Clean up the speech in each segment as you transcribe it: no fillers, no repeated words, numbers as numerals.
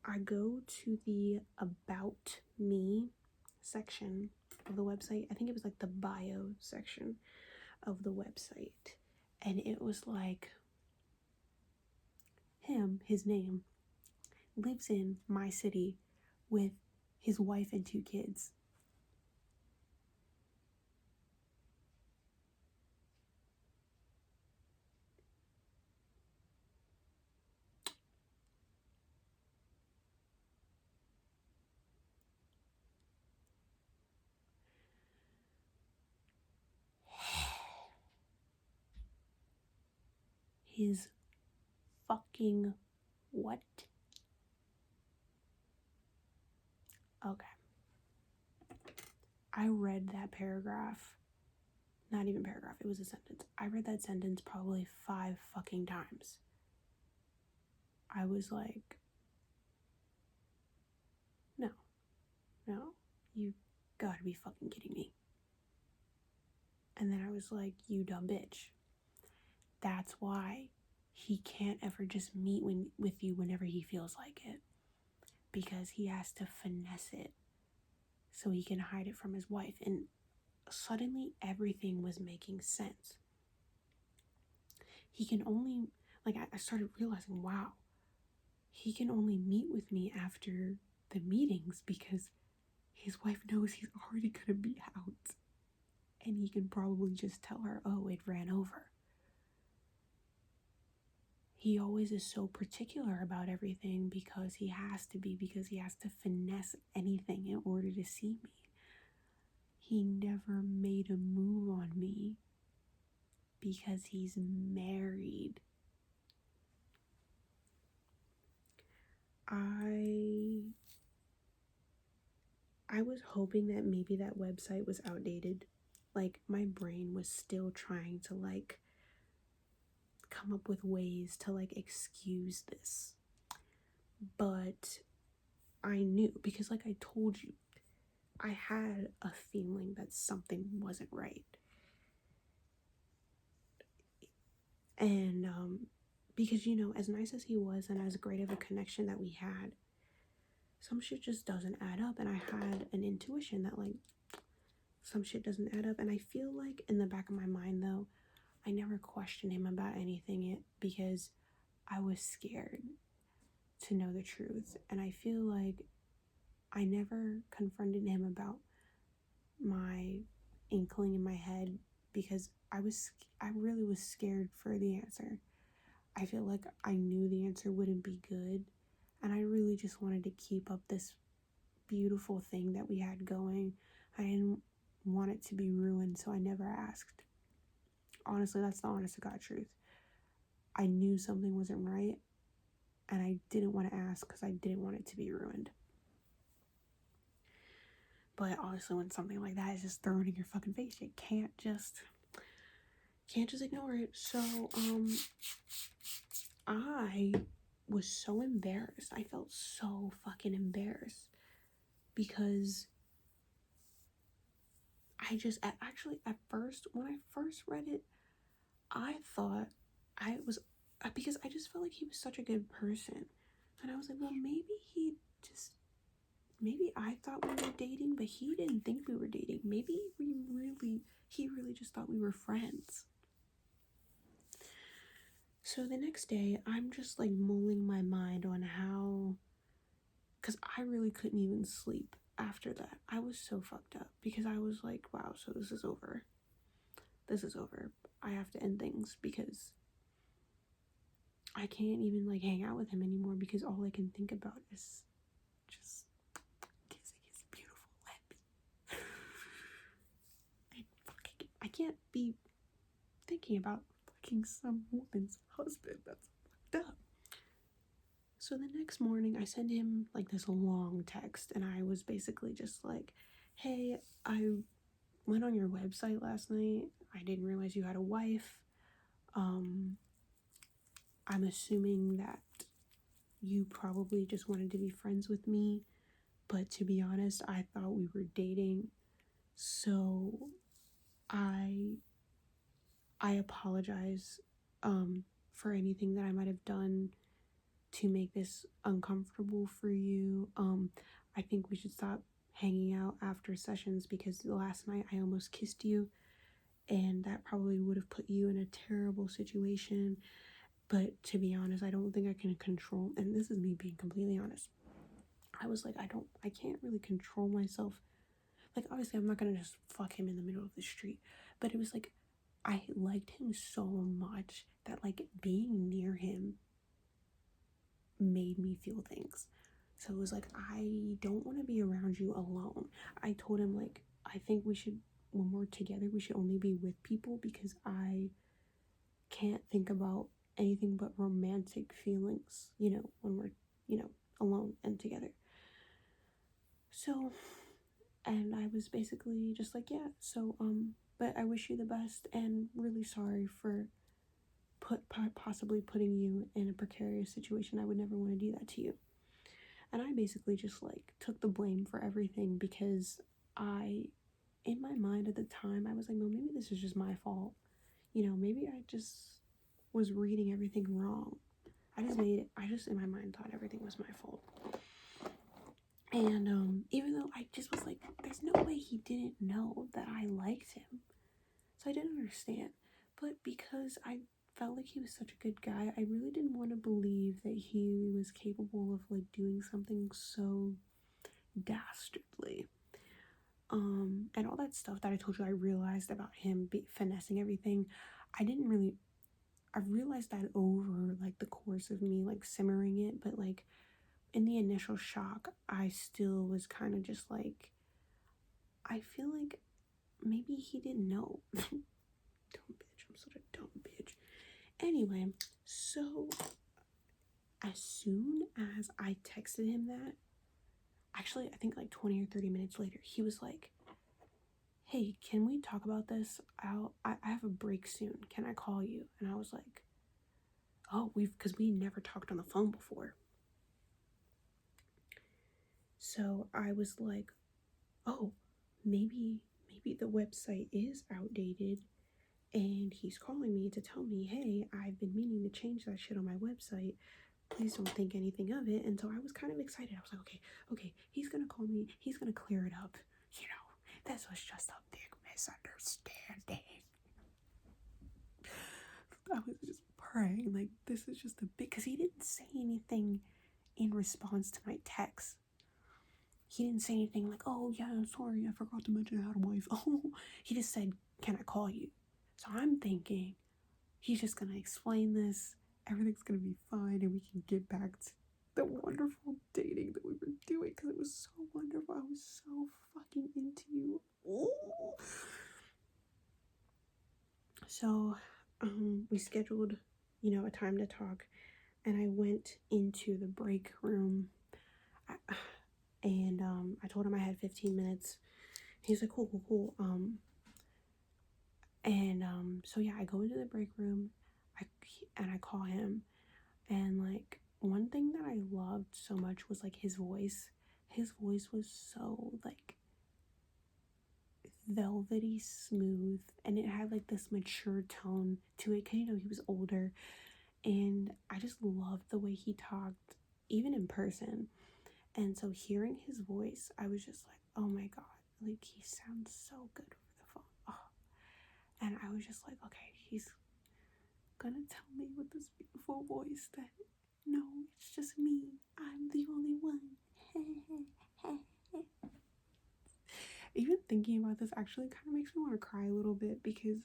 I go to the About Me section of the website. I think it was like the bio section of the website. And it was like, his name, lives in my city with his wife and 2 kids. His fucking what? Okay. I read that paragraph. Not even paragraph, it was a sentence. I read that sentence probably 5 fucking times. I was like, no, you gotta be fucking kidding me. And then I was like, you dumb bitch. That's why he can't ever just meet with you whenever he feels like it. Because he has to finesse it so he can hide it from his wife. And suddenly everything was making sense. He can only, like, I started realizing, wow, he can only meet with me after the meetings because his wife knows he's already gonna be out. And he can probably just tell her, oh, it ran over. He always is so particular about everything because he has to finesse anything in order to see me. He never made a move on me because he's married. I was hoping that maybe that website was outdated. Like, my brain was still trying to, like, come up with ways to, like, excuse this. But I knew, because like I told you, I had a feeling that something wasn't right. And because, you know, as nice as he was and as great of a connection that we had, some shit just doesn't add up. And I had an intuition that, like, some shit doesn't add up. And I feel like in the back of my mind, though, I never questioned him about anything because I was scared to know the truth. And I feel like I never confronted him about my inkling in my head because I really was scared for the answer. I feel like I knew the answer wouldn't be good, and I really just wanted to keep up this beautiful thing that we had going. I didn't want it to be ruined, so I never asked. Honestly, that's the honest to God truth. I knew something wasn't right, and I didn't want to ask because I didn't want it to be ruined. But honestly, when something like that is just thrown in your fucking face, you can't just ignore it. So I was so embarrassed. I felt so fucking embarrassed because at first, when I first read it, I thought because I just felt like he was such a good person. And I was like, well, maybe I thought we were dating, but he didn't think we were dating. Maybe he really just thought we were friends. So the next day, I'm just like mulling my mind on how, because I really couldn't even sleep after that. I was so fucked up because I was like, wow, so this is over. I have to end things because I can't even like hang out with him anymore because all I can think about is just kissing his beautiful lips. I can't be thinking about fucking some woman's husband. That's fucked up. So the next morning, I sent him like this long text, and I was basically just like, hey, I went on your website last night. I didn't realize you had a wife. I'm assuming that you probably just wanted to be friends with me, but to be honest, I thought we were dating. So I apologize for anything that I might have done to make this uncomfortable for you. I think we should stop hanging out after sessions because last night I almost kissed you, and that probably would have put you in a terrible situation. But to be honest, I don't think I can control, and this is me being completely honest. I was like, I can't really control myself. Like, obviously, I'm not gonna just fuck him in the middle of the street, but it was like, I liked him so much that, like, being near him made me feel things. So it was like, I don't want to be around you alone. I told him, like, I think we should, when we're together, we should only be with people because I can't think about anything but romantic feelings, when we're, alone and together. So, and I was basically just like, yeah, so, but I wish you the best and really sorry for possibly putting you in a precarious situation. I would never want to do that to you. And I basically just, like, took the blame for everything because in my mind at the time, I was like, no, maybe this is just my fault. Maybe I just was reading everything wrong. I just in my mind thought everything was my fault. And even though I just was like, there's no way he didn't know that I liked him. So I didn't understand. But because I felt like he was such a good guy, I really didn't want to believe that he was capable of, like, doing something so dastardly. And all that stuff that I told you I realized about him finessing everything, I realized that over, like, the course of me, like, simmering it, but, like, in the initial shock, I still was kind of just like, I feel like maybe he didn't know. Dumb bitch, I'm such a dumb bitch. Anyway, so as soon as I texted him that, actually, I think like 20 or 30 minutes later, he was like, hey, can we talk about this? I have a break soon. Can I call you? And I was like, oh, because we never talked on the phone before. So I was like, oh, maybe the website is outdated and he's calling me to tell me, hey, I've been meaning to change that shit on my website. Please don't think anything of it. And so I was kind of excited. I was like, okay, he's gonna call me, he's gonna clear it up. This was just a big misunderstanding. I was just praying, like, this is just a big, because he didn't say anything in response to my text. He didn't say anything like, oh yeah, sorry, I forgot to mention I had a wife. Oh, he just said, can I call you? So I'm thinking he's just gonna explain this, everything's gonna be fine, and we can get back to the wonderful dating that we were doing, because it was so wonderful. I was so fucking into you. Ooh. So we scheduled, a time to talk, and I went into the break room, and I told him I had 15 minutes. He's like, cool. So yeah, I go into the break room, I call him, and, like, one thing that I loved so much was, like, his voice. His voice was so, like, velvety smooth, and it had, like, this mature tone to it, because, he was older, and I just loved the way he talked, even in person. And so hearing his voice, I was just like, oh my god, like, he sounds so good over the phone. Oh. And I was just like, okay, he's gonna tell me with this beautiful voice that, no, it's just me, I'm the only one. Even thinking about this actually kind of makes me want to cry a little bit, because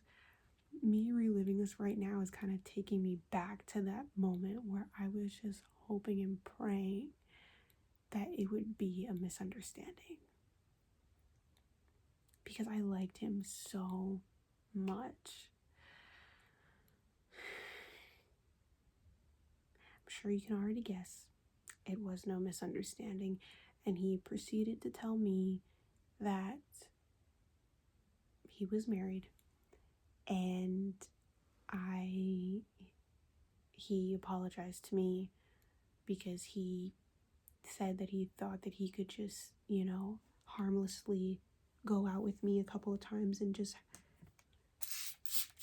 me reliving this right now is kind of taking me back to that moment where I was just hoping and praying that it would be a misunderstanding, because I liked him so much. I'm sure you can already guess it was no misunderstanding, and he proceeded to tell me that he was married, and he apologized to me because he said that he thought that he could just, harmlessly go out with me a couple of times, and just,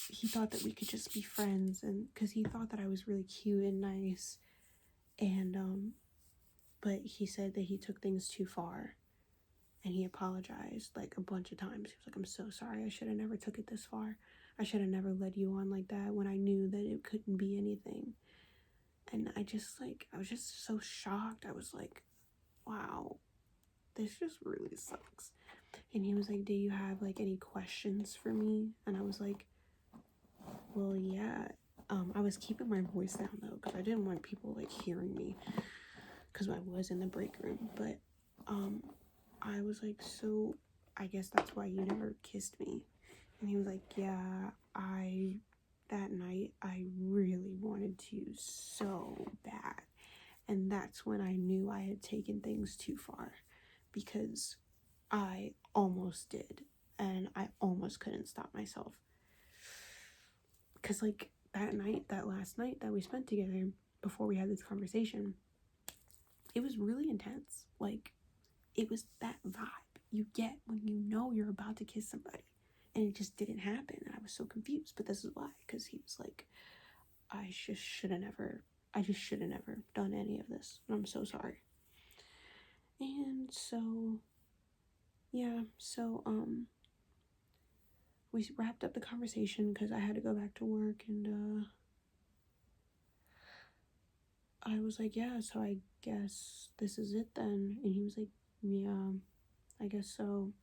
he thought that we could just be friends, and because he thought that I was really cute and nice, And but he said that he took things too far, and he apologized like a bunch of times. He was like, I'm so sorry, I should have never took it this far. I should have never led you on like that when I knew that it couldn't be anything. And I was just so shocked. I was like, wow, this just really sucks. And he was like, do you have like any questions for me? And I was like, well, yeah. I was keeping my voice down though, because I didn't want people like hearing me, because I was in the break room. But I was like, so I guess that's why you never kissed me. And he was like, yeah, that night I really wanted to so bad. And that's when I knew I had taken things too far, because I almost did, and I almost couldn't stop myself. Because like that last night that we spent together before we had this conversation, it was really intense. Like, it was that vibe you get when you know you're about to kiss somebody, and it just didn't happen. And I was so confused. But this is why, because he was like, I just should have never done any of this, and I'm so sorry. And so yeah, we wrapped up the conversation because I had to go back to work. And I was like, yeah, so I guess this is it then. And he was like, yeah, I guess so.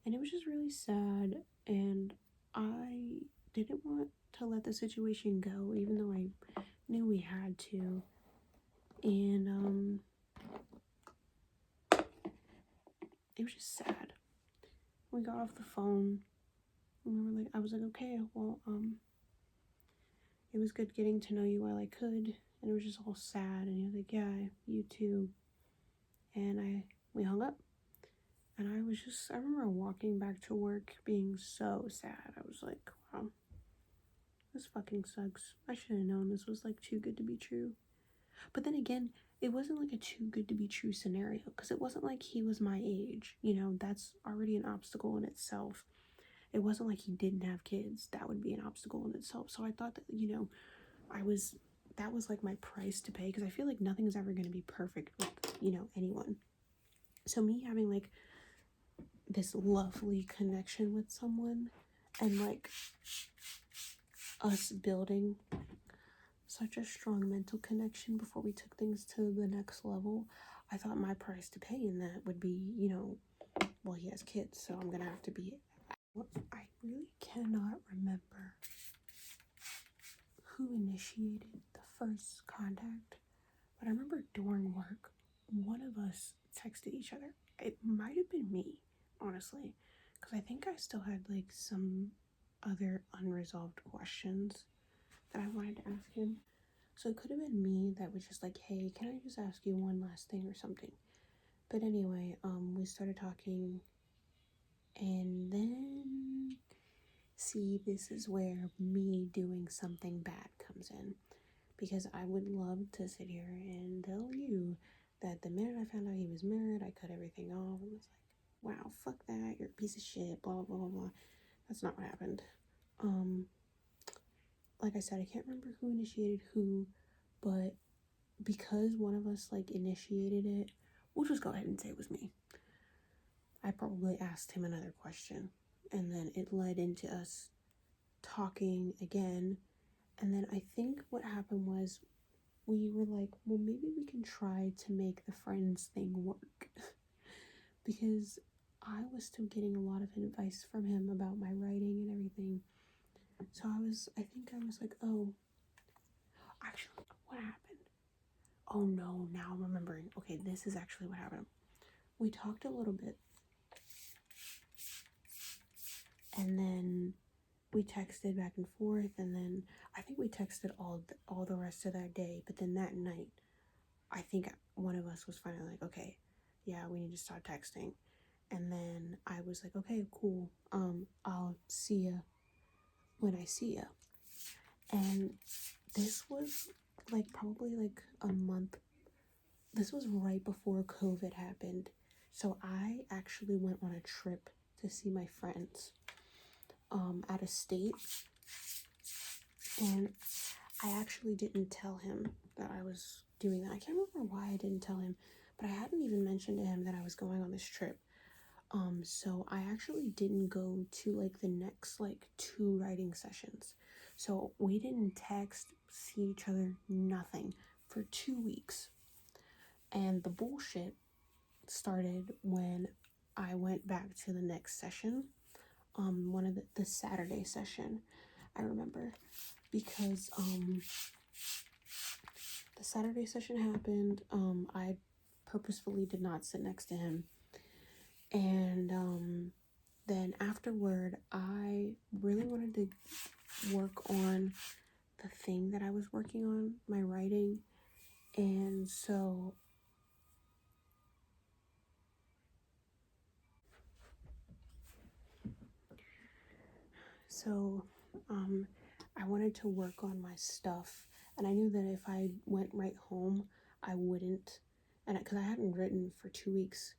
And it was just really sad, and I didn't want to let the situation go, even though I knew we had to. And it was just sad. We got off the phone, and we were like, I was like, okay, well, it was good getting to know you while I could. And it was just all sad. And he was like, yeah, you too. And we hung up. And I remember walking back to work being so sad. I was like, wow, this fucking sucks. I should have known this was like too good to be true. But then again, it wasn't like a too good to be true scenario, because it wasn't like he was my age. That's already an obstacle in itself. It wasn't like he didn't have kids. That would be an obstacle in itself. So I thought that, that was like my price to pay, because I feel like nothing's ever going to be perfect with, anyone. So me having like this lovely connection with someone, and like us building such a strong mental connection before we took things to the next level, I thought my price to pay in that would be, well, he has kids, so I'm gonna have to be. I really cannot remember who initiated the first contact, but I remember during work, one of us texted each other. It might have been me, honestly, because I think I still had like some other unresolved questions that I wanted to ask him. So it could have been me that was just like, hey, can I just ask you one last thing or something? But anyway, we started talking, and then, see, this is where me doing something bad comes in, because I would love to sit here and tell you that the minute I found out he was married, I cut everything off and was like, wow, fuck that, you're a piece of shit, blah, blah, blah, blah. That's not what happened. Like I said, I can't remember who initiated who, but because one of us like initiated it, we'll just go ahead and say it was me. I probably asked him another question, and then it led into us talking again. And then I think what happened was we were like, well, maybe we can try to make the friends thing work. Because I was still getting a lot of advice from him about my writing and everything. So I was like, oh, actually, what happened? Oh no, now I'm remembering. Okay, this is actually what happened. We talked a little bit, and then we texted back and forth, and then I think we texted all the rest of that day. But then that night, I think one of us was finally like, okay, yeah, we need to start texting. And then I was like, okay, cool. I'll see ya when I see ya. And this was like probably like a month. This was right before COVID happened. So I actually went on a trip to see my friends out of state. And I actually didn't tell him that I was doing that. I can't remember why I didn't tell him, but I hadn't even mentioned to him that I was going on this trip. So I actually didn't go to like the next like 2 writing sessions. So we didn't text, see each other, nothing for 2 weeks. And the bullshit started when I went back to the next session. One of the Saturday session, I remember, because the Saturday session happened. I purposefully did not sit next to him. And then afterward, I really wanted to work on the thing that I was working on, my writing. And so I wanted to work on my stuff, and I knew that if I went right home, I wouldn't, and because I hadn't written for 2 weeks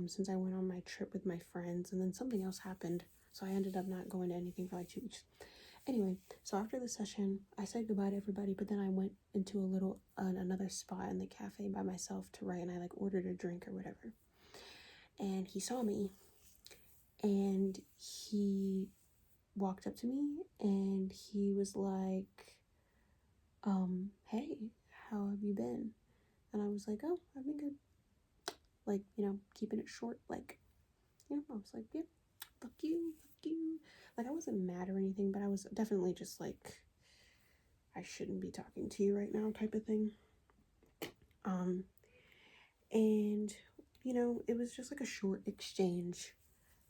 since I went on my trip with my friends, and then something else happened, so I ended up not going to anything for like 2 weeks. Anyway, so after the session, I said goodbye to everybody, but then I went into a little another spot in the cafe by myself to write, and I like ordered a drink or whatever, and he saw me, and he walked up to me and he was like, hey, how have you been? And I was like, oh, I've been good. Like, keeping it short. Like, I was like, yeah, fuck you. Like, I wasn't mad or anything, but I was definitely just like, I shouldn't be talking to you right now type of thing. And, it was just like a short exchange.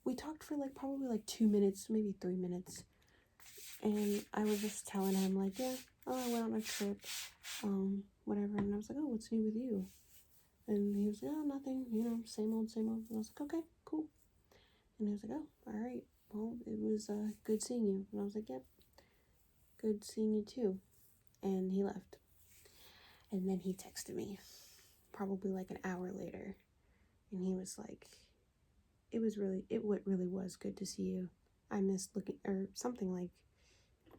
We talked for like probably like 2 minutes, maybe 3 minutes. And I was just telling him like, yeah, I went on a trip, whatever. And I was like, oh, what's new with you? And he was like, oh, nothing, same old. And I was like, okay, cool. And he was like, oh, all right, well, it was good seeing you. And I was like, yep, good seeing you too. And he left. And then he texted me probably like an hour later, and he was like, it really was good to see you. I missed looking, or something like,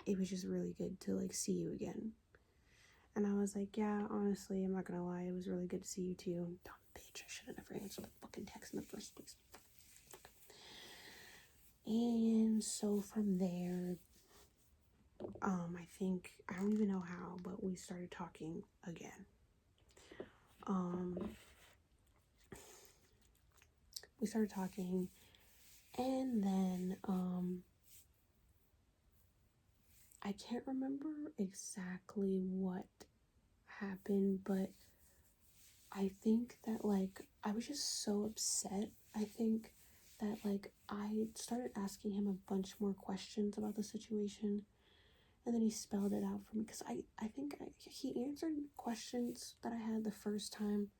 it was just really good to like see you again. And I was like, yeah, honestly, I'm not gonna lie, it was really good to see you too. Dumb bitch, I should have never answered the fucking text in the first place. And so from there, I think, I don't even know how, but we started talking again. We started talking, and then, I can't remember exactly what happened, but I think that, like, I was just so upset. I think that, like, I started asking him a bunch more questions about the situation, and then he spelled it out for me, because I think he answered questions that I had the first time,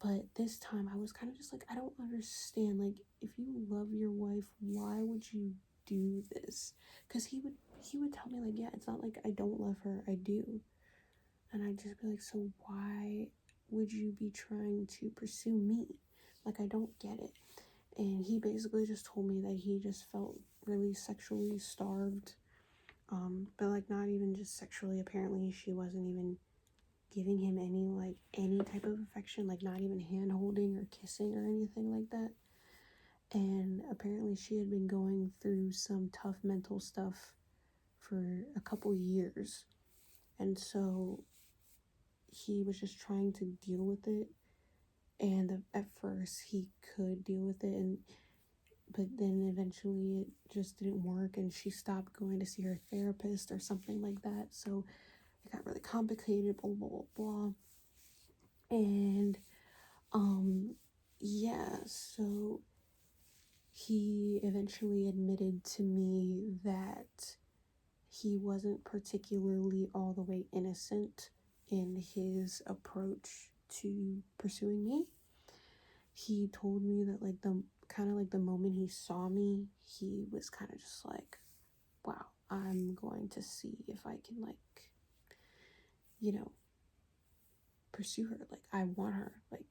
but this time I was kind of just like, I don't understand, like, if you love your wife, why would you do this? Because he would tell me, like, yeah, it's not like I don't love her, I do. And I'd just be like, so why would you be trying to pursue me? Like, I don't get it. And he basically just told me that he just felt really sexually starved, but like not even just sexually. Apparently she wasn't even giving him any type of affection, like not even hand holding or kissing or anything like that. And apparently she had been going through some tough mental stuff for a couple years, and so he was just trying to deal with it. And at first he could deal with it, but then eventually it just didn't work, and she stopped going to see her therapist or something like that. So it got really complicated, blah blah blah. And yeah, so he eventually admitted to me that he wasn't particularly all the way innocent in his approach to pursuing me. He told me that like the moment he saw me, he was kind of just like, wow, I'm going to see if I can like, pursue her. Like, I want her. Like,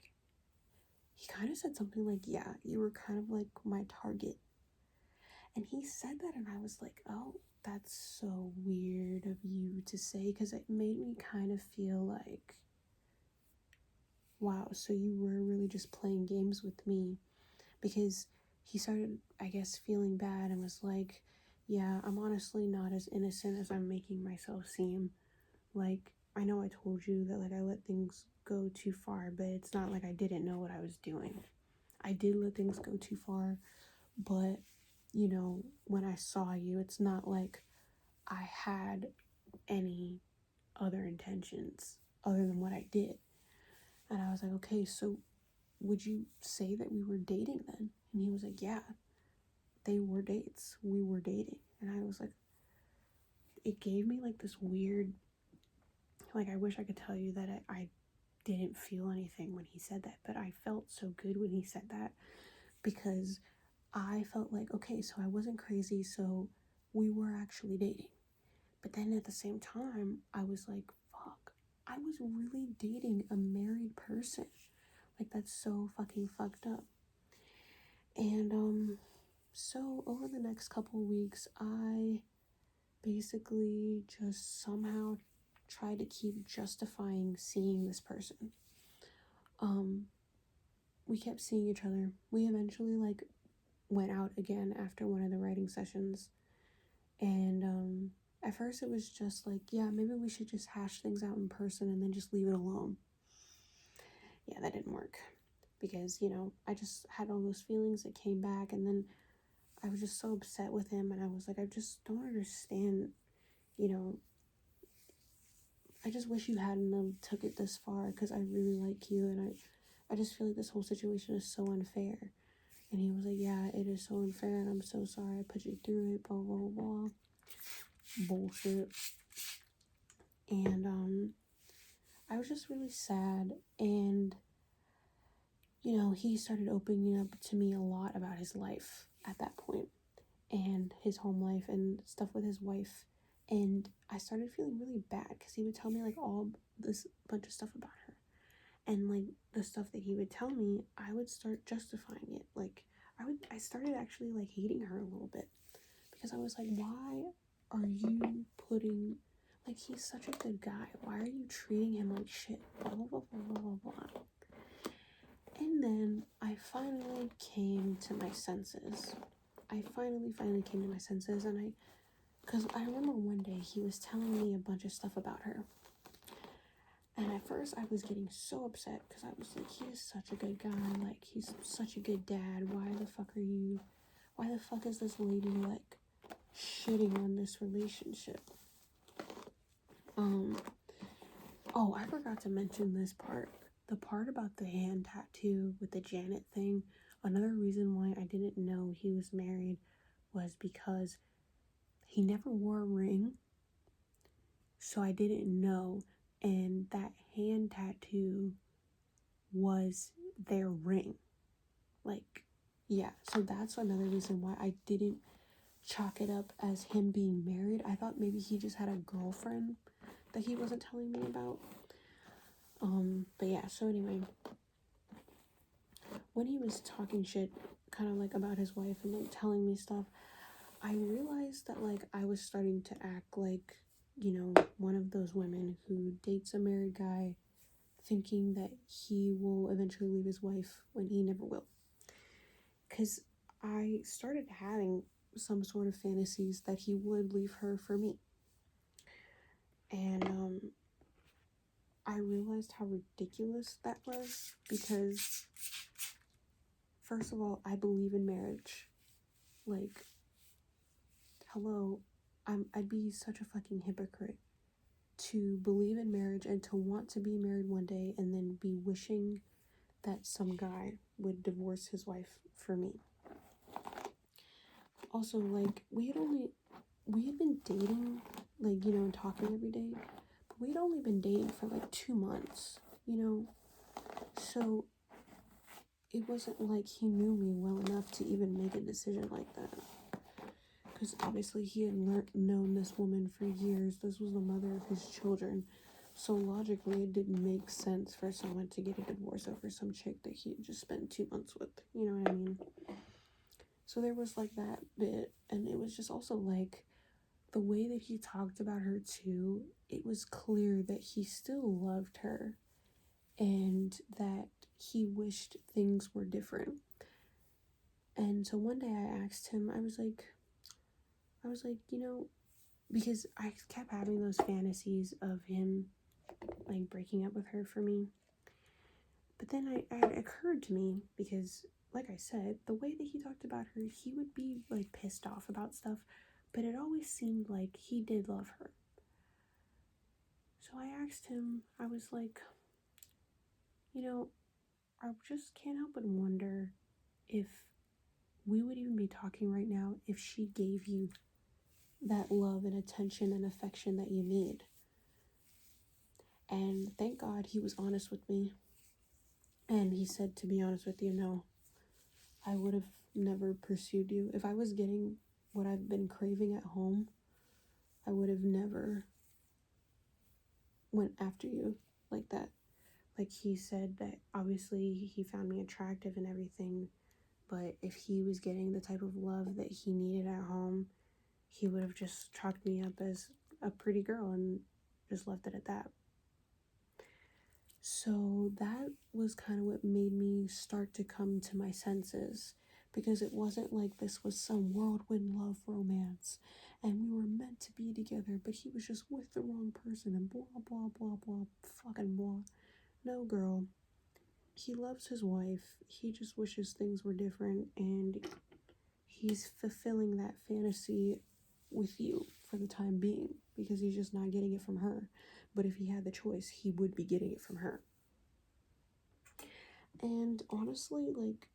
he kind of said something like, yeah, you were kind of like my target. And he said that, and I was like, oh, that's so weird of you to say, because it made me kind of feel like wow, so you were really just playing games with me. Because he started, I guess, feeling bad and was like, yeah, I'm honestly not as innocent as I'm making myself seem. Like, I know I told you that, like, I let things go too far, but it's not like I didn't know what I was doing. I did let things go too far, but, you know, when I saw you, it's not like I had any other intentions other than what I did. And I was like, okay, so would you say that we were dating then? And he was like, yeah, they were dates. We were dating. And I was like, it gave me like this weird, like, I wish I could tell you that I didn't feel anything when he said that, but I felt so good when he said that, because I felt like, okay, so I wasn't crazy, so we were actually dating. But then at the same time, I was like, fuck, I was really dating a married person. Like, that's so fucking fucked up. And so over the next couple weeks, I basically just somehow tried to keep justifying seeing this person. We kept seeing each other. We eventually like went out again after one of the writing sessions, and at first it was just like, yeah, maybe we should just hash things out in person and then just leave it alone. Yeah, that didn't work, because, you know, I just had all those feelings that came back, and then I was just so upset with him, and I was like, I just don't understand, you know, I just wish you hadn't took it this far, because I really like you, and I just feel like this whole situation is so unfair. And he was like, yeah, it is so unfair, and I'm so sorry I put you through it, blah, blah, blah. Bullshit. And I was just really sad, and, you know, he started opening up to me a lot about his life at that point, and his home life, and stuff with his wife. And I started feeling really bad, because he would tell me, like, all this bunch of stuff about her. And, like, the stuff that he would tell me, I would start justifying it. Like, I started actually, like, hating her a little bit. Because I was like, why are you putting, like, he's such a good guy. Why are you treating him like shit? Blah, blah, blah, blah, blah, blah. And then I finally came to my senses. I finally came to my senses, and because I remember one day he was telling me a bunch of stuff about her. And at first I was getting so upset, because I was like, he is such a good guy, like, he's such a good dad. Why the fuck is this lady, like, shitting on this relationship? Oh, I forgot to mention this part. The part about the hand tattoo with the Janet thing. Another reason why I didn't know he was married was because he never wore a ring. So I didn't know. And that hand tattoo was their ring. Like, yeah. So that's another reason why I didn't chalk it up as him being married. I thought maybe he just had a girlfriend that he wasn't telling me about. But yeah, so anyway, when he was talking shit kind of like about his wife and like telling me stuff, I realized that like I was starting to act like, you know, one of those women who dates a married guy thinking that he will eventually leave his wife when he never will. Because I started having some sort of fantasies that he would leave her for me. And I realized how ridiculous that was, because first of all, I believe in marriage. Like, hello, I'd be such a fucking hypocrite to believe in marriage and to want to be married one day and then be wishing that some guy would divorce his wife for me. Also, like, we had been dating, like, you know, and talking every day, but we'd only been dating for like 2 months, you know, so it wasn't like he knew me well enough to even make a decision like that. Because obviously he had known this woman for years. This was the mother of his children. So logically, it didn't make sense for someone to get a divorce over some chick that he had just spent 2 months with. You know what I mean? So there was like that bit. And it was just also like the way that he talked about her too. It was clear that he still loved her. and that he wished things were different. And so one day I asked him, I was like, because I kept having those fantasies of him like breaking up with her for me. But then it occurred to me, because like I said, the way that he talked about her, he would be like pissed off about stuff, but it always seemed like he did love her. So I asked him, I was like, I just can't help but wonder if we would even be talking right now if she gave you that love and attention and affection that you need. And thank God he was honest with me. And he said, to be honest with you, no, I would have never pursued you. If I was getting what I've been craving at home, I would have never went after you like that. Like, he said that obviously he found me attractive and everything, but if he was getting the type of love that he needed at home, he would have just chalked me up as a pretty girl and just left it at that. So that was kind of what made me start to come to my senses, because it wasn't like this was some whirlwind love romance and we were meant to be together, but he was just with the wrong person and blah, blah, blah, blah, fucking blah. No, girl. He loves his wife. He just wishes things were different, and he's fulfilling that fantasy with you for the time being, because he's just not getting it from her. But if he had the choice, he would be getting it from her. And honestly, like,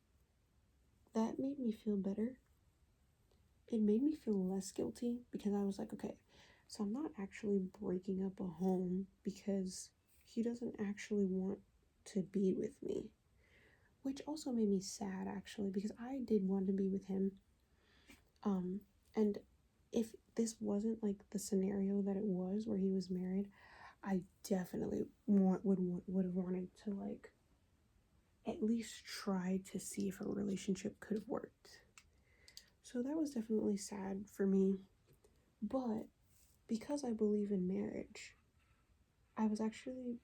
that made me feel better. It made me feel less guilty, because I was like, okay, so I'm not actually breaking up a home because he doesn't actually want to be with me. Which also made me sad, actually, because I did want to be with him. And if this wasn't like the scenario that it was where he was married, I definitely would have wanted to like at least try to see if a relationship could have worked. So that was definitely sad for me. But because I believe in marriage, I was actually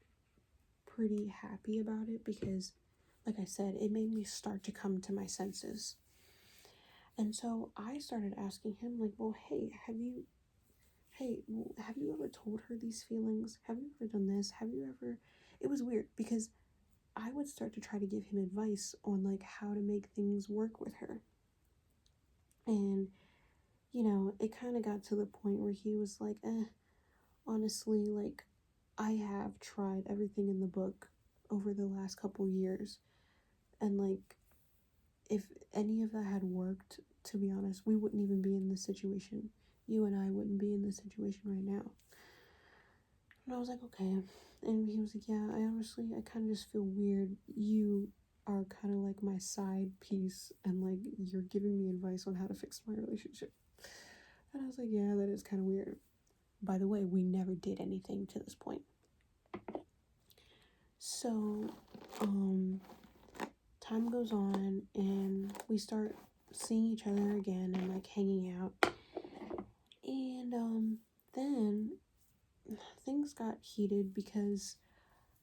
pretty happy about it, because like I said, it made me start to come to my senses. And so I started asking him, like, well, have you ever told her these feelings? Have you ever done this? It was weird, because I would start to try to give him advice on like how to make things work with her. And, it kind of got to the point where he was like, honestly, like, I have tried everything in the book over the last couple years. And like, if any of that had worked, to be honest, we wouldn't even be in this situation. You and I wouldn't be in this situation right now. And I was like, okay. And he was like, yeah, I kind of just feel weird. You are kind of like my side piece, and like, you're giving me advice on how to fix my relationship. And I was like, yeah, that is kind of weird. By the way, we never did anything to this point. So, time goes on, and we start seeing each other again and like hanging out. And then things got heated, because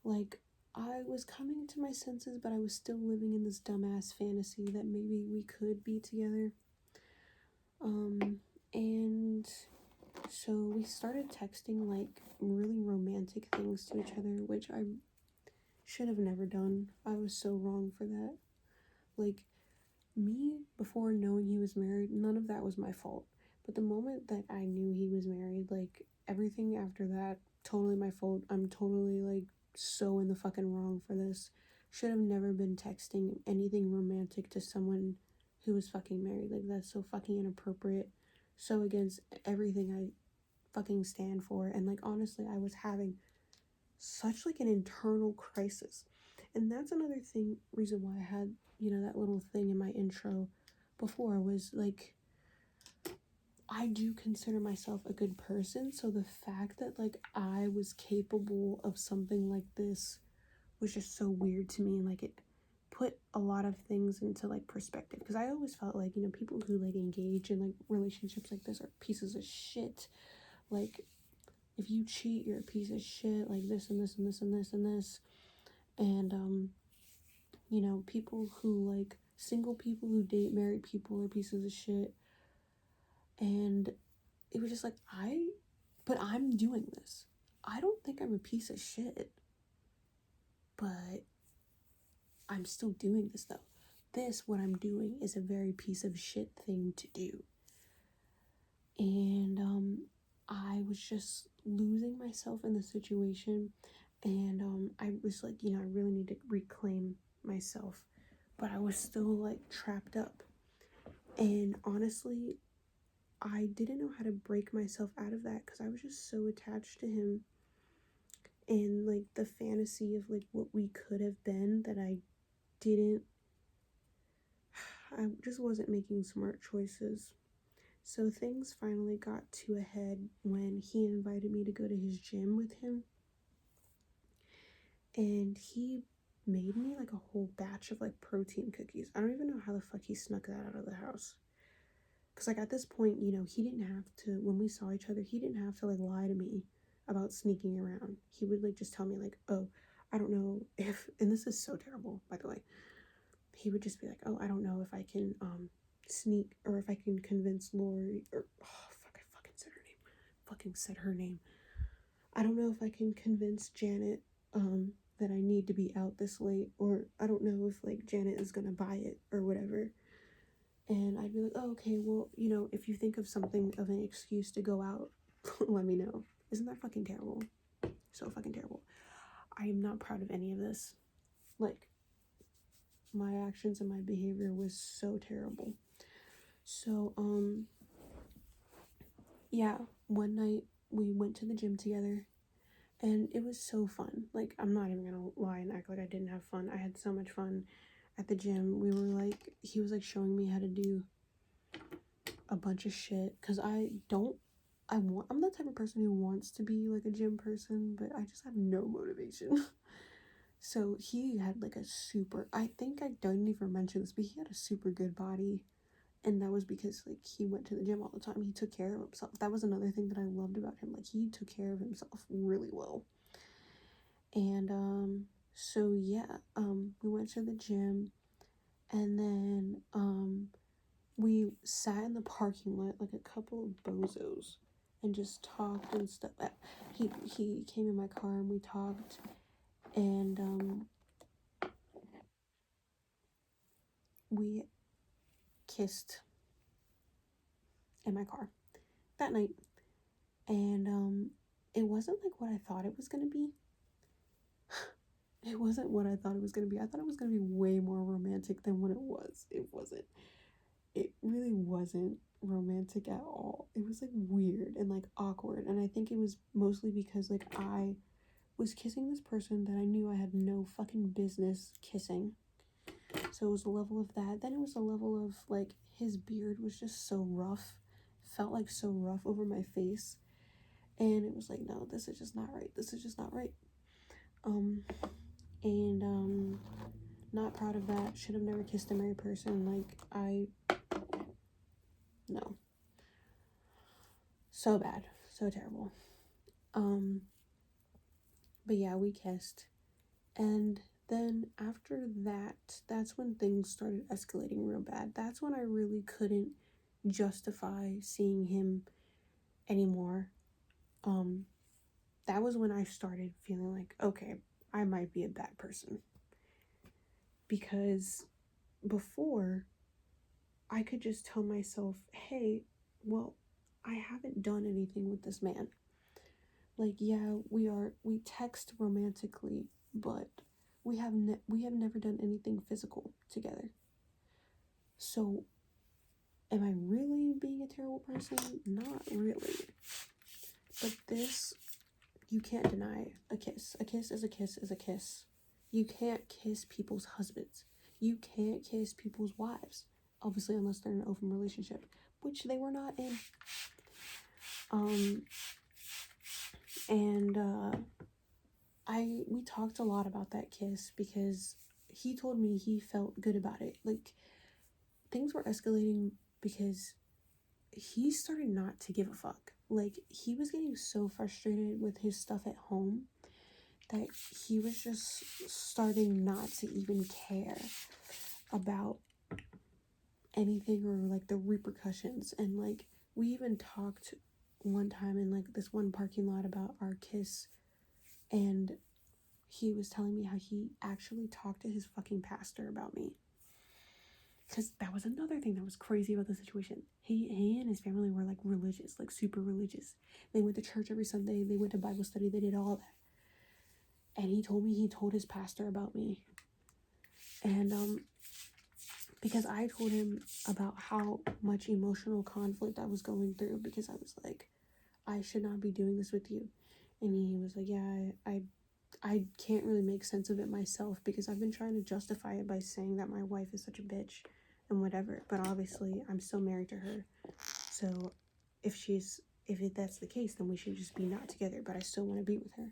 like, I was coming to my senses, but I was still living in this dumbass fantasy that maybe we could be together. And so we started texting like really romantic things to each other, which I should have never done. I was so wrong for that. Like, me, before knowing he was married, none of that was my fault. But the moment that I knew he was married, like, everything after that, totally my fault. I'm totally, like, so in the fucking wrong for this. Should have never been texting anything romantic to someone who was fucking married. Like, that's so fucking inappropriate. So against everything I fucking stand for. And, like, honestly, I was having such, like, an internal crisis. And that's another reason why I had, that little thing in my intro before, was, like, I do consider myself a good person, so the fact that, like, I was capable of something like this was just so weird to me. Like, it put a lot of things into, like, perspective, because I always felt like, people who, like, engage in, like, relationships like this are pieces of shit. Like, if you cheat, you're a piece of shit, like, this and this and this and this and this. And you know, people who like single people who date married people are pieces of shit. And it was just like, but I'm doing this. I don't think I'm a piece of shit, but I'm still doing this though. What I'm doing is a very piece of shit thing to do. And I was just losing myself in the situation. And I was like, you know, I really need to reclaim myself. But I was still like trapped up. And honestly, I didn't know how to break myself out of that because I was just so attached to him and like the fantasy of like what we could have been that I just wasn't making smart choices. So things finally got to a head when he invited me to go to his gym with him. And he made me like a whole batch of like protein cookies. I don't even know how the fuck he snuck that out of the house. Because like at this point, you know, he didn't have to, when we saw each other, he didn't have to like lie to me about sneaking around. He would like just tell me like, oh, I don't know if, and this is so terrible, by the way. He would just be like, oh, I don't know if I can sneak or if I can convince Lori, or oh fuck, I fucking said her name. I don't know if I can convince Janet that I need to be out this late, or I don't know if like Janet is gonna buy it or whatever. And I'd be like, oh, okay, well, you know, if you think of something of an excuse to go out, let me know. Isn't that fucking terrible? So fucking terrible. I am not proud of any of this. Like, my actions and my behavior was so terrible. So, yeah, one night we went to the gym together and it was so fun. Like, I'm not even gonna lie and act like I didn't have fun. I had so much fun at the gym. He was like showing me how to do a bunch of shit because I'm the type of person who wants to be like a gym person, but I just have no motivation. So he had like I think I didn't even mention this, but he had a super good body. And that was because like he went to the gym all the time. He took care of himself. That was another thing that I loved about him. Like he took care of himself really well. And so yeah, we went to the gym and then we sat in the parking lot like a couple of bozos and just talked and stuff. He came in my car and we talked, and we kissed in my car that night. And it wasn't like what I thought it was gonna be. It wasn't what I thought it was gonna be. I thought it was gonna be way more romantic than what it was. It wasn't. It really wasn't romantic at all. It was like weird and like awkward, and I think it was mostly because like I was kissing this person that I knew I had no fucking business kissing. So it was a level of that. Then it was a level of like his beard was just so rough, felt like so rough over my face, and it was like, no, this is just not right. This is just not right. And not proud of that. Should have never kissed a married person. No. So bad. So terrible. But yeah, we kissed. And then after that, that's when things started escalating real bad. That's when I really couldn't justify seeing him anymore. That was when I started feeling like, okay, I might be a bad person. Because before, I could just tell myself, hey, well, I haven't done anything with this man. Like, yeah, we text romantically, but we have never done anything physical together. So, am I really being a terrible person? Not really. But this, you can't deny a kiss. A kiss is a kiss is a kiss. You can't kiss people's husbands. You can't kiss people's wives. Obviously, unless they're in an open relationship, which they were not in. We talked a lot about that kiss because he told me he felt good about it. Like, things were escalating because he started not to give a fuck. Like, he was getting so frustrated with his stuff at home that he was just starting not to even care about anything or like the repercussions. And like we even talked one time in like this one parking lot about our kiss, and he was telling me how he actually talked to his fucking pastor about me. Because that was another thing that was crazy about the situation. He and his family were like religious, like super religious. They went to church every Sunday, they went to Bible study, they did all that. And he told me he told his pastor about me. And because I told him about how much emotional conflict I was going through, because I was like, I should not be doing this with you. And he was like, yeah, I can't really make sense of it myself, because I've been trying to justify it by saying that my wife is such a bitch and whatever. But obviously, I'm still married to her. So if that's the case, then we should just be not together. But I still want to be with her.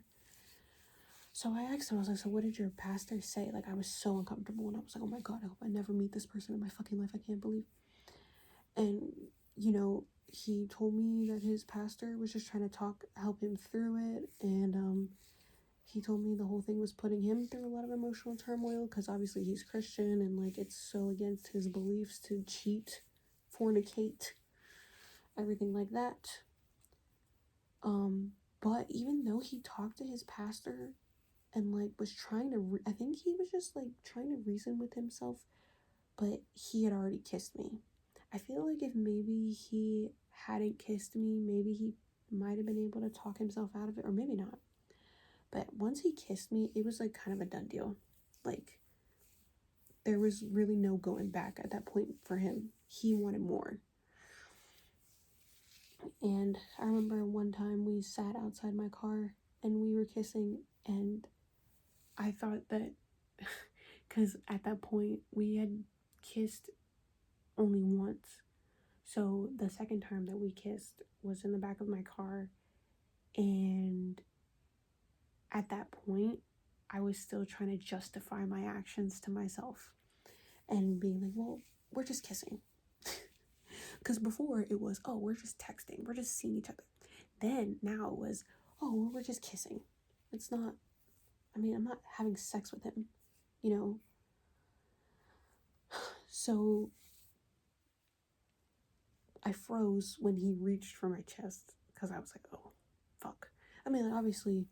So I asked him, I was like, so what did your pastor say? Like, I was so uncomfortable. And I was like, oh my God, I hope I never meet this person in my fucking life. I can't believe. And, you know, he told me that his pastor was just trying to help him through it. And, he told me the whole thing was putting him through a lot of emotional turmoil, because obviously he's Christian and like it's so against his beliefs to cheat, fornicate, everything like that. But even though he talked to his pastor and like was trying to, I think he was just like trying to reason with himself, but he had already kissed me. I feel like if maybe he hadn't kissed me, maybe he might have been able to talk himself out of it, or maybe not. But once he kissed me, it was like kind of a done deal. Like, there was really no going back at that point for him. He wanted more. And I remember one time we sat outside my car and we were kissing, and I thought that, because at that point we had kissed only once. So the second time that we kissed was in the back of my car, and at that point, I was still trying to justify my actions to myself and being like, well, we're just kissing. Because before it was, oh, we're just texting, we're just seeing each other. Then now it was, oh, well, we're just kissing. It's not, I mean, I'm not having sex with him, you know? So I froze when he reached for my chest, because I was like, oh, fuck. I mean, obviously,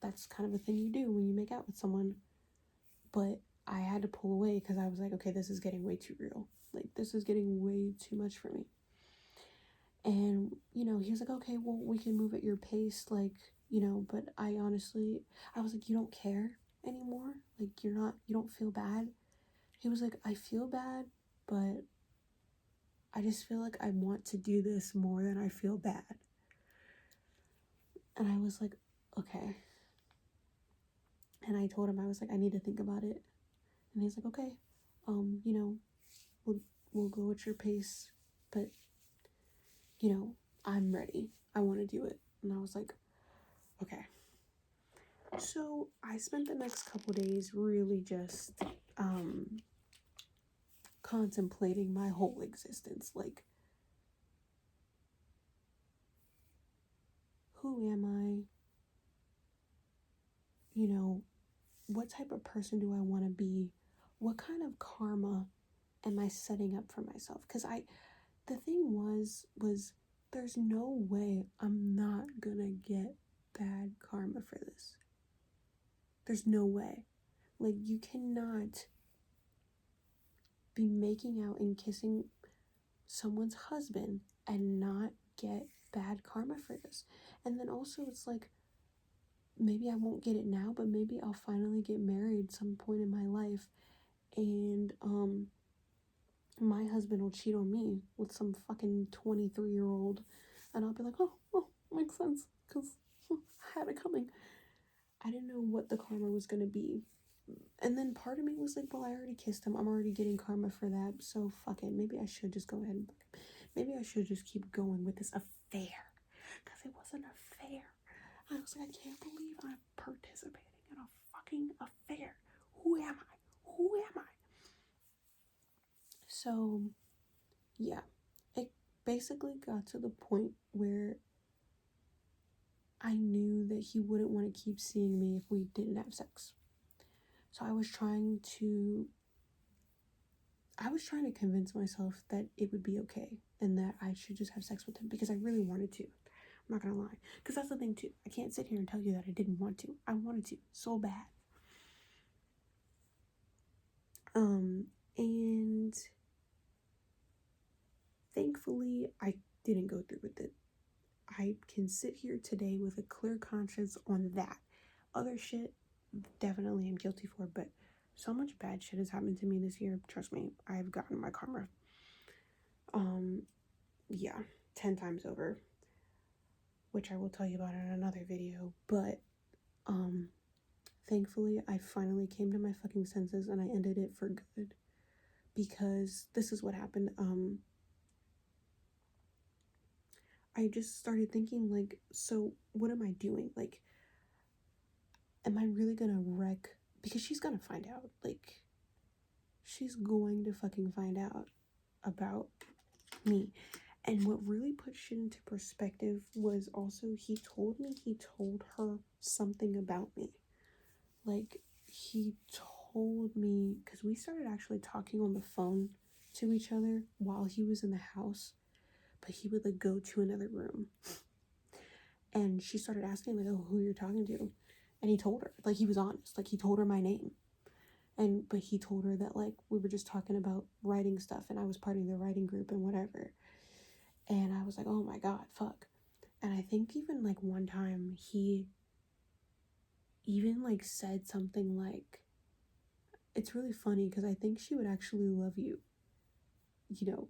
that's kind of a thing you do when you make out with someone. But I had to pull away because I was like, okay, this is getting way too real. Like, this is getting way too much for me. And, you know, he was like, okay, well, we can move at your pace, like, you know, but I was like, you don't care anymore? Like, you don't feel bad? He was like, I feel bad, but I just feel like I want to do this more than I feel bad. And I was like, okay. And I told him, I was like, I need to think about it. And he's like, okay, you know, we'll go at your pace, but, you know, I'm ready. I want to do it. And I was like, okay. So I spent the next couple days really just contemplating my whole existence. Like, who am I? You know, what type of person do I want to be? What kind of karma am I setting up for myself? Because the thing was there's no way I'm not gonna get bad karma for this. There's no way. Like, you cannot be making out and kissing someone's husband and not get bad karma for this. And then also it's like, maybe I won't get it now, but maybe I'll finally get married some point in my life, and my husband will cheat on me with some fucking 23-year-old, and I'll be like, oh, makes sense, because I had it coming. I didn't know what the karma was gonna be. And then part of me was like, well, I already kissed him, I'm already getting karma for that, so fuck it, maybe I should just go ahead and maybe I should just keep going with this affair, because it was an affair. I was like, I can't believe I'm participating in a fucking affair. Who am I? So, yeah, it basically got to the point where I knew that he wouldn't want to keep seeing me if we didn't have sex. So I was trying to convince myself that it would be okay and that I should just have sex with him because I really wanted to. I'm not gonna lie. Because that's the thing too. I can't sit here and tell you that I didn't want to. I wanted to so bad. And thankfully I didn't go through with it. I can sit here today with a clear conscience on that. Other shit, definitely I'm guilty for, but so much bad shit has happened to me this year. Trust me, I've gotten my karma. Yeah, 10 times over, which I will tell you about in another video. But, thankfully, I finally came to my fucking senses and I ended it for good. Because this is what happened. I just started thinking, like, so what am I doing? Like, am I really gonna wreck? Because she's gonna find out. Like, she's going to fucking find out about me. And what really put shit into perspective was also he told her something about me. Like, he told me, because we started actually talking on the phone to each other while he was in the house, but he would, like, go to another room. And she started asking, like, oh, who you're talking to? And he told her, like, he was honest. Like, he told her my name. But he told her that, like, we were just talking about writing stuff and I was part of the writing group and whatever. And I was like, oh my God, fuck. And I think even, like, one time he even, like, said something like, it's really funny because I think she would actually love you, you know,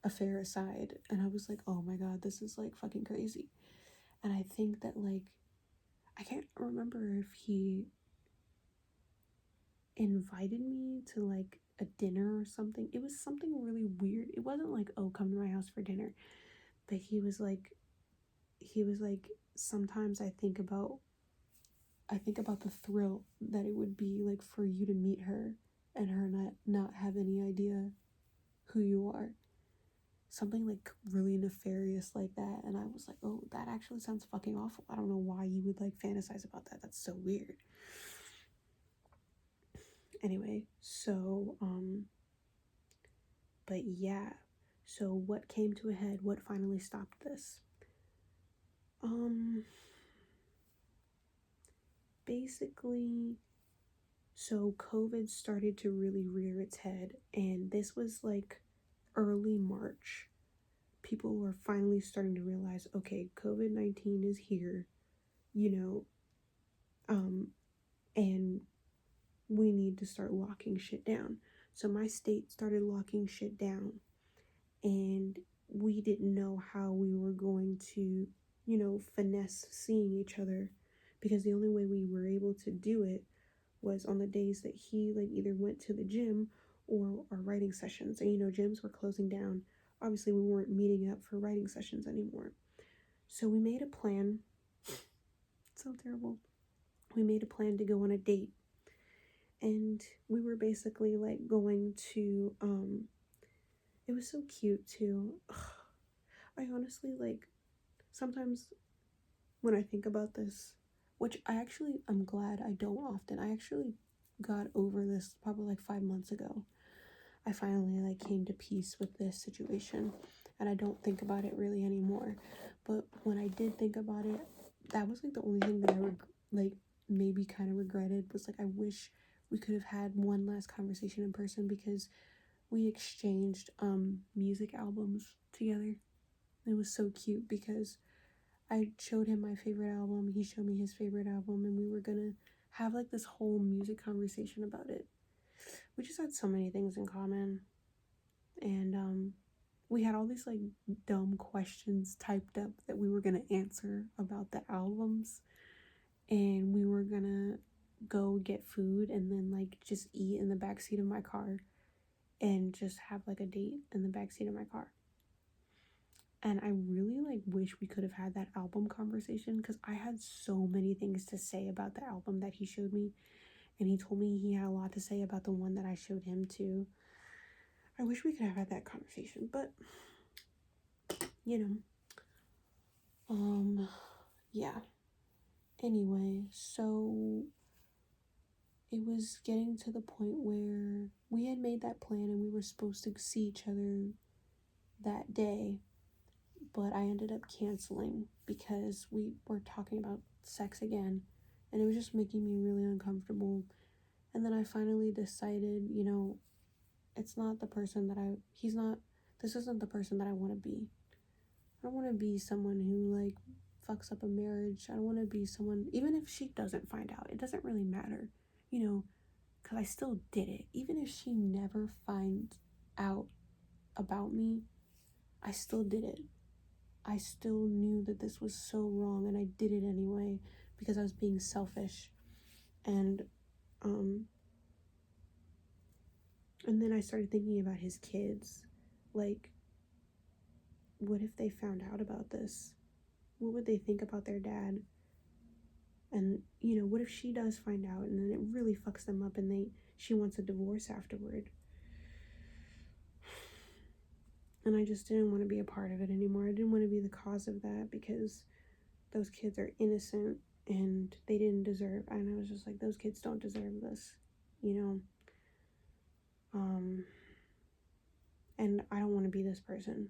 affair aside. And I was like, oh my God, this is, like, fucking crazy. And I think that, like, I can't remember if he invited me to, like, a dinner or something. It was something really weird. It wasn't like, oh, come to my house for dinner. But he was like, sometimes I think about the thrill that it would be, like, for you to meet her and her not have any idea who you are. Something, like, really nefarious like that. And I was like, oh, that actually sounds fucking awful. I don't know why you would, like, fantasize about that. That's so weird. Anyway, so, but yeah. So what came to a head? What finally stopped this? Basically, so COVID started to really rear its head, and this was like early March. People were finally starting to realize, okay, COVID-19 is here, and we need to start locking shit down. So my state started locking shit down, and we didn't know how we were going to, finesse seeing each other, because the only way we were able to do it was on the days that he, like, either went to the gym or our writing sessions. And, gyms were closing down. Obviously, we weren't meeting up for writing sessions anymore. So we made a plan. It's so terrible. We made a plan to go on a date. And we were basically, like, going to, it was so cute, too. I honestly, like, sometimes when I think about this, which I'm glad I don't often. I actually got over this probably like 5 months ago. I finally, like, came to peace with this situation, and I don't think about it really anymore. But when I did think about it, that was, like, the only thing that I maybe kind of regretted, was, like, I wish we could have had one last conversation in person, because we exchanged music albums together. It was so cute because I showed him my favorite album, he showed me his favorite album, and we were gonna have, like, this whole music conversation about it. We just had so many things in common. And we had all these, like, dumb questions typed up that we were gonna answer about the albums, and we were gonna go get food and then, like, just eat in the backseat of my car and just have, like, a date in the backseat of my car. And I really, like, wish we could have had that album conversation, because I had so many things to say about the album that he showed me, and he told me he had a lot to say about the one that I showed him too. I wish we could have had that conversation, but yeah. Anyway, so it was getting to the point where we had made that plan and we were supposed to see each other that day, but I ended up canceling because we were talking about sex again, and it was just making me really uncomfortable. And then I finally decided, it's not the person that this isn't the person that I want to be. I don't want to be someone who, like, fucks up a marriage. I don't want to be someone, even if she doesn't find out, it doesn't really matter, because I still did it. Even if she never finds out about me, I still did it. I still knew that this was so wrong, and I did it anyway because I was being selfish. And then I started thinking about his kids. Like, what if they found out about this? What would they think about their dad? And, what if she does find out and then it really fucks them up and she wants a divorce afterward? And I just didn't want to be a part of it anymore. I didn't want to be the cause of that because those kids are innocent and they didn't deserve, and I was just like, those kids don't deserve this, and I don't want to be this person.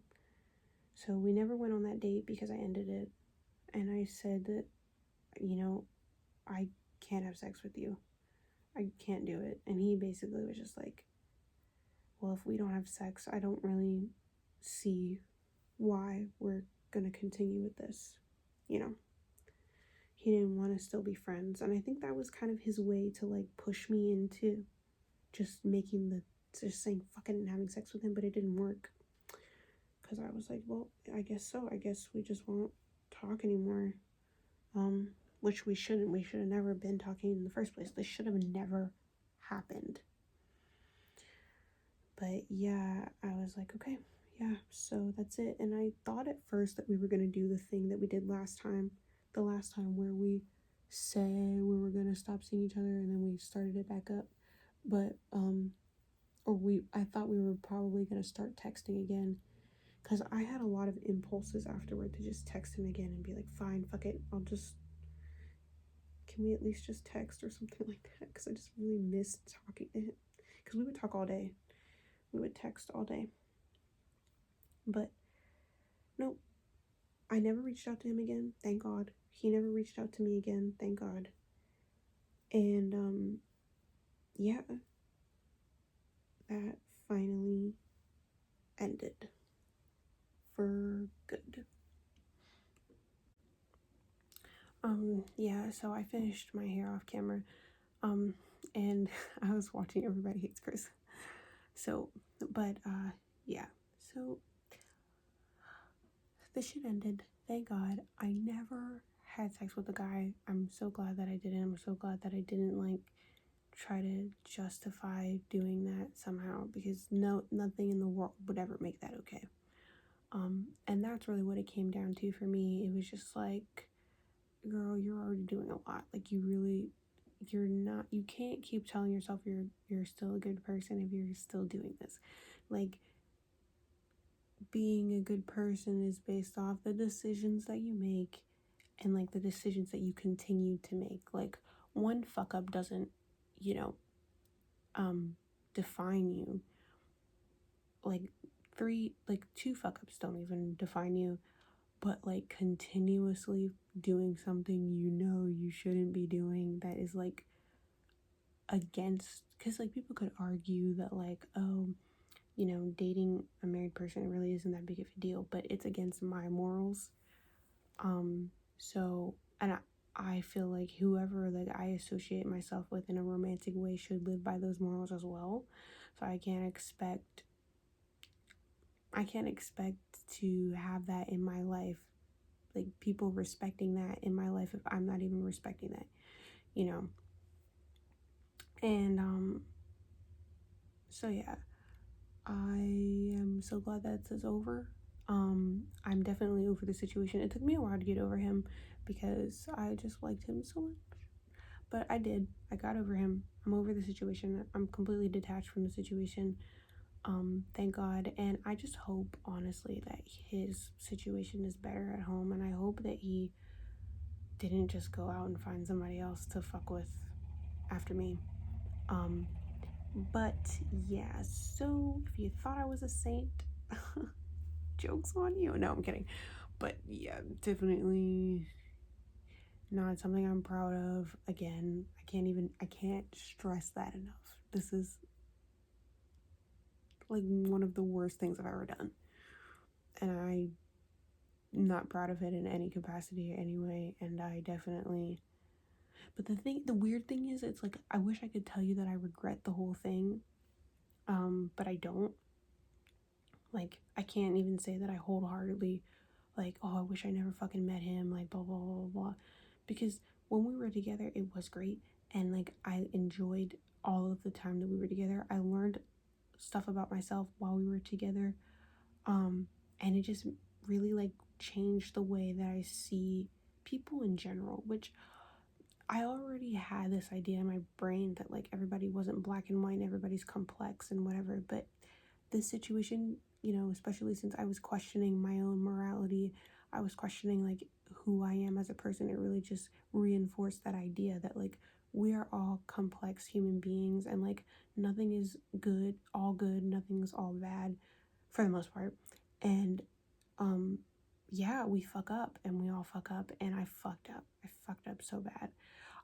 So we never went on that date because I ended it, and I said that, I can't have sex with you. I can't do it. And he basically was just like, well, if we don't have sex, I don't really see why we're gonna continue with this. He didn't want to still be friends, and I think that was kind of his way to, like, push me into just saying fuck it and having sex with him. But it didn't work because I was like, well, I guess so. I guess we just won't talk anymore. Which we shouldn't. We should have never been talking in the first place. This should have never happened. But yeah, I was like, okay, yeah, so that's it. And I thought at first that we were gonna do the thing that we did last time, where we said we were gonna stop seeing each other and then we started it back up. But I thought we were probably gonna start texting again, because I had a lot of impulses afterward to just text him again and be like, fine, fuck it, can we at least just text or something like that? Because I just really missed talking to him, because we would talk all day. We would text all day. But nope, I never reached out to him again, thank God. He never reached out to me again, thank God. And yeah, that finally ended for good. Yeah, so I finished my hair off camera, and I was watching Everybody Hates Chris. So, but, yeah, so this shit ended, thank God. I never had sex with a guy. I'm so glad that I didn't. I'm so glad that I didn't, like, try to justify doing that somehow, because nothing in the world would ever make that okay. And that's really what it came down to for me. It was just like, girl, you're already doing a lot. Like, you can't keep telling yourself you're still a good person if you're still doing this. Like, being a good person is based off the decisions that you make and, like, the decisions that you continue to make. Like, one fuck up doesn't, define you. Like, two fuck ups don't even define you. But, like, continuously doing something you shouldn't be doing, that is, like, against, because, like, people could argue that, like, oh, dating a married person really isn't that big of a deal, but it's against my morals. So, and I feel like whoever, like, I associate myself with in a romantic way should live by those morals as well. So I can't expect to have that in my life, like, people respecting that in my life, if I'm not even respecting that, and so yeah, I am so glad that this is over. I'm definitely over the situation. It took me a while to get over him because I just liked him so much, but I got over him. I'm over the situation. I'm completely detached from the situation, thank God. And I just hope, honestly, that his situation is better at home, and I hope that he didn't just go out and find somebody else to fuck with after me. But yeah, so if you thought I was a saint, joke's on you. No, I'm kidding. But yeah, definitely not something I'm proud of. Again, I can't stress that enough. This is like one of the worst things I've ever done. And I'm not proud of it in any capacity or any way. And I definitely, but the weird thing is, it's like, I wish I could tell you that I regret the whole thing. But I don't. Like, I can't even say that I wholeheartedly, like, oh, I wish I never fucking met him, like, blah, blah, blah, blah. Because when we were together, it was great. And, like, I enjoyed all of the time that we were together. I learned stuff about myself while we were together. And it just really, like, changed the way that I see people in general, which I already had this idea in my brain that, like, everybody wasn't black and white, everybody's complex and whatever. But this situation, especially since I was questioning my own morality, I was questioning, like, who I am as a person, it really just reinforced that idea that, like, we are all complex human beings, and, like, nothing is good, nothing's all bad for the most part. And yeah, we fuck up, and we all fuck up, and I fucked up so bad.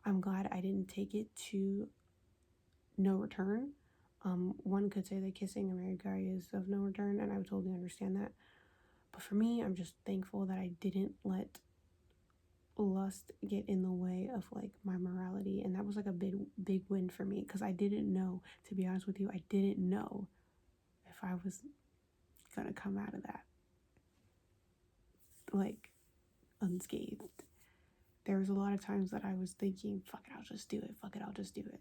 I'm glad I didn't take it to no return. One could say that kissing a married guy is of no return, and I would totally understand that. But for me, I'm just thankful that I didn't let lust get in the way of, like, my morality, and that was, like, a big win for me, because I didn't know, to be honest with you, I didn't know if I was gonna come out of that, like, unscathed. There was a lot of times that I was thinking, fuck it, I'll just do it,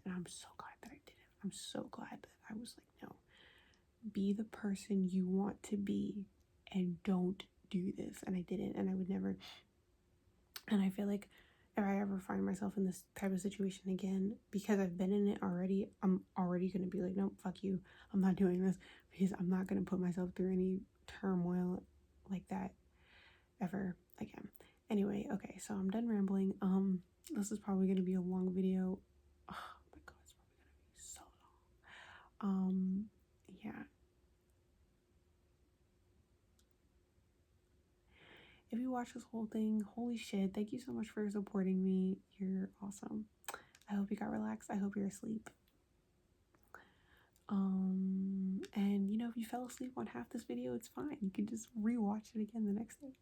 and I'm so glad that I did it. I'm so glad that I was like, no, be the person you want to be, and don't do this. And I didn't, and I would never. And I feel like if I ever find myself in this type of situation again, because I've been in it already, I'm already going to be like, nope, fuck you, I'm not doing this, because I'm not going to put myself through any turmoil like that ever again. Anyway, okay, so I'm done rambling. This is probably going to be a long video. Oh my god, it's probably going to be so long. Yeah. If you watch this whole thing, holy shit, thank you so much for supporting me. You're awesome. I hope you got relaxed. I hope you're asleep. And if you fell asleep on half this video, it's fine. You can just rewatch it again the next day.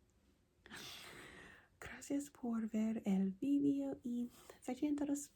Gracias por ver el video y se todos.